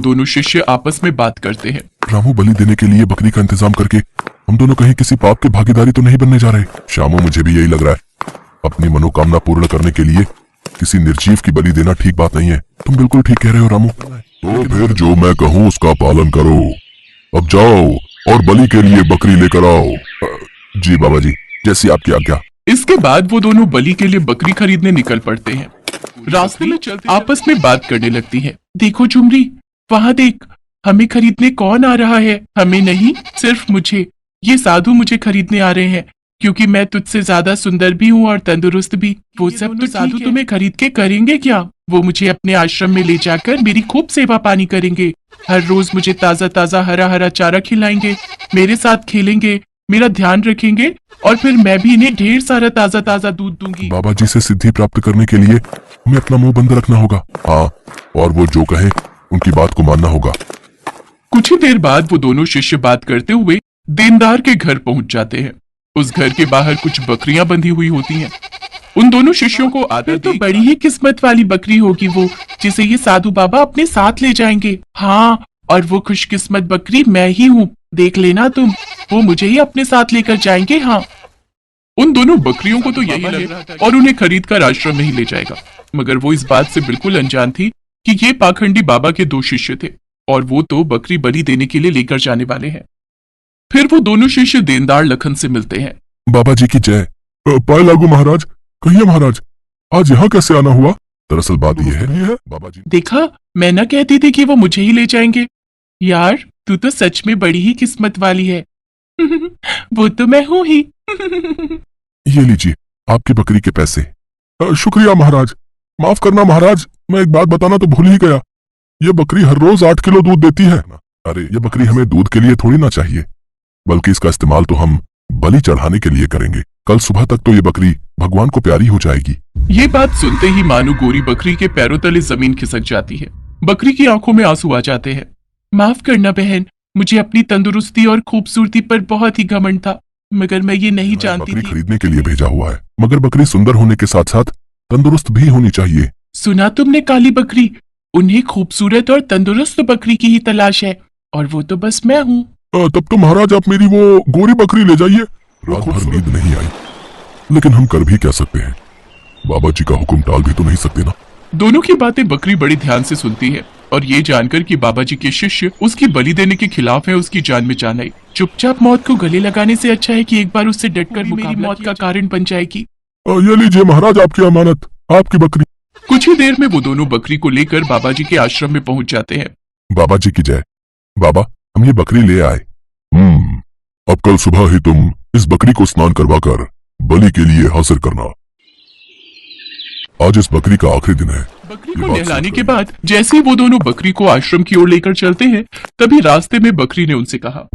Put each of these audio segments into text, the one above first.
दोनों शिष्य आपस में बात करते हैं। रामू, बलि देने के लिए बकरी का इंतजाम करके हम दोनों कहीं किसी पाप के भागीदारी तो नहीं बनने जा रहे। श्यामू, मुझे भी यही लग रहा है। अपनी मनोकामना पूर्ण करने के लिए किसी निर्जीव की बलि देना ठीक बात नहीं है। तुम बिल्कुल ठीक कह रहे हो रामू। तो फिर जो मैं कहूँ उसका पालन करो। अब जाओ और बलि के लिए बकरी लेकर आओ। जी बाबा जी, जैसी आपकी आज्ञा। इसके बाद वो दोनों बलि के लिए बकरी खरीदने निकल पड़ते हैं। रास्ते में चलते आपस में बात करने लगती है। देखो झुमरी, वहाँ देख, हमें खरीदने कौन आ रहा है। हमें नहीं, सिर्फ मुझे। ये साधु मुझे खरीदने आ रहे हैं क्योंकि मैं तुझसे ज्यादा सुंदर भी हूँ और तंदुरुस्त भी। वो सब तो साधु तुम्हें खरीद के करेंगे क्या? वो मुझे अपने आश्रम में ले जाकर मेरी खूब सेवा पानी करेंगे। हर रोज मुझे ताजा ताजा हरा हरा चारा खिलाएंगे, मेरे साथ खेलेंगे, मेरा ध्यान रखेंगे और फिर मैं भी इन्हें ढेर सारा ताजा ताजा दूध दूंगी। बाबा जी से सिद्धि प्राप्त करने के लिए हमें अपना मुंह बंद रखना होगा। हाँ, और वो जो कहे उनकी बात को मानना होगा। कुछ ही देर बाद वो दोनों शिष्य बात करते हुए देनदार के घर पहुंच जाते हैं। उस घर के बाहर कुछ बकरियां बंधी हुई होती हैं। उन दोनों शिष्यों को आते तो बड़ी ही किस्मत वाली बकरी होगी वो, जिसे ये साधु बाबा अपने साथ ले जाएंगे। हाँ, और वो खुशकिस्मत बकरी मैं ही हूँ, देख लेना तुम। वो मुझे ही अपने साथ लेकर जाएंगे। हाँ, उन दोनों बकरियों को तो यही लग रहा था और उन्हें खरीद कर आश्रम में ही ले जाएगा, मगर वो इस बात से बिल्कुल अनजान थी कि ये पाखंडी बाबा के दो शिष्य थे और वो तो बकरी बलि देने के लिए लेकर जाने वाले हैं। फिर वो दोनों शिष्य देनदार लखन से मिलते हैं। बाबा जी की जय। पाए लागू महाराज। कहिए महाराज, आज यहाँ कैसे आना हुआ? दरअसल बात यह है बाबा जी। देखा, मैं ना कहती थी कि वो मुझे ही ले जाएंगे। यार, तू तो सच में बड़ी ही किस्मत वाली है। वो तो मैं हूँ ही। ये लीजिए आपकी बकरी के पैसे। शुक्रिया महाराज। माफ करना महाराज, मैं एक बात बताना तो भूल ही गया। ये बकरी हर रोज 8 किलो दूध देती है। अरे, ये बकरी हमें दूध के लिए थोड़ी ना चाहिए, बल्कि इसका इस्तेमाल तो हम बलि चढ़ाने के लिए करेंगे। कल सुबह तक तो ये बकरी भगवान को प्यारी हो जाएगी। ये बात सुनते ही मानो गोरी बकरी के पैरों तले जमीन खिसक जाती है। बकरी की आंखों में आंसू आ जाते हैं। माफ करना बहन, मुझे अपनी तंदुरुस्ती और खूबसूरती पर बहुत ही घमंड था, मगर मैं ये नहीं जानती बकरी थी। खरीदने के लिए भेजा हुआ है, मगर बकरी सुंदर होने के साथ साथ तंदुरुस्त भी होनी चाहिए। सुना तुमने काली बकरी? उन्हें खूबसूरत और तंदुरुस्त बकरी की ही तलाश है और वो तो बस मैं हूँ। तब तो महाराज आप मेरी वो गोरी बकरी ले जाइए। रात भर नींद नहीं आई, लेकिन हम कर भी क्या सकते हैं? बाबा जी का हुक्म टाल भी तो नहीं सकते ना। दोनों की बातें बकरी बड़ी ध्यान से सुनती है और ये जानकर कि बाबा जी के शिष्य उसकी बलि देने के खिलाफ है, उसकी जान में जान आई। चुपचाप मौत को गले लगाने से अच्छा है कि एक बार उससे डटकर मेरी मौत का कारण बन जाएगी। ये लीजिए महाराज आपकी अमानत, आपकी बकरी। कुछ ही देर में वो दोनों बकरी को लेकर बाबा जी के आश्रम में पहुंच जाते हैं। बाबा जी की जय। बाबा, हम ये बकरी ले आए। अब कल सुबह ही तुम इस बकरी को स्नान करवाकर बलि के लिए हाजिर करना। आज इस बकरी का आखिरी दिन है। बकरी को नहलाने के बाद जैसे ही वो दोनों बकरी को आश्रम की ओर लेकर चलते हैं, तभी रास्ते में बकरी ने उनसे कहा,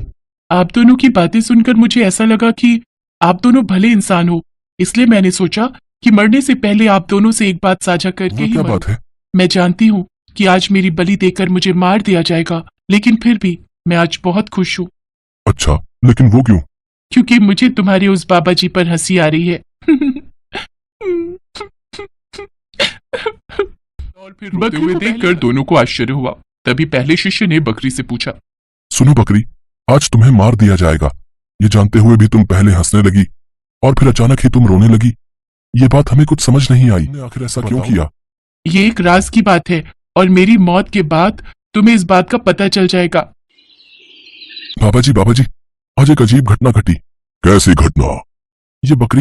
आप दोनों की बातें सुनकर मुझे ऐसा लगा कि आप दोनों भले इंसान हो, इसलिए मैंने सोचा कि मरने से पहले आप दोनों से एक बात साझा करके ही क्या बात है? मैं जानती हूँ कि आज मेरी बलि देकर मुझे मार दिया जाएगा, लेकिन फिर भी मैं आज बहुत खुश हूँ। अच्छा, लेकिन वो क्यों? क्योंकि मुझे तुम्हारे उस बाबा जी पर हंसी आ रही है। और फिर रोते हुए देखकर दोनों को आश्चर्य हुआ। तभी पहले शिष्य ने बकरी से पूछा, सुनो बकरी, आज तुम्हें मार दिया जाएगा, ये जानते हुए भी तुम पहले हंसने लगी और फिर अचानक ही तुम रोने लगी। ये बात हमें कुछ समझ नहीं आई। आखिर ऐसा क्यों किया? ये एक राज की बात है और मेरी मौत के बाद तुम्हें इस बात का पता चल जाएगा। बाबा जी, आज एक अजीब घटना घटी। कैसी घटना? ये बकरी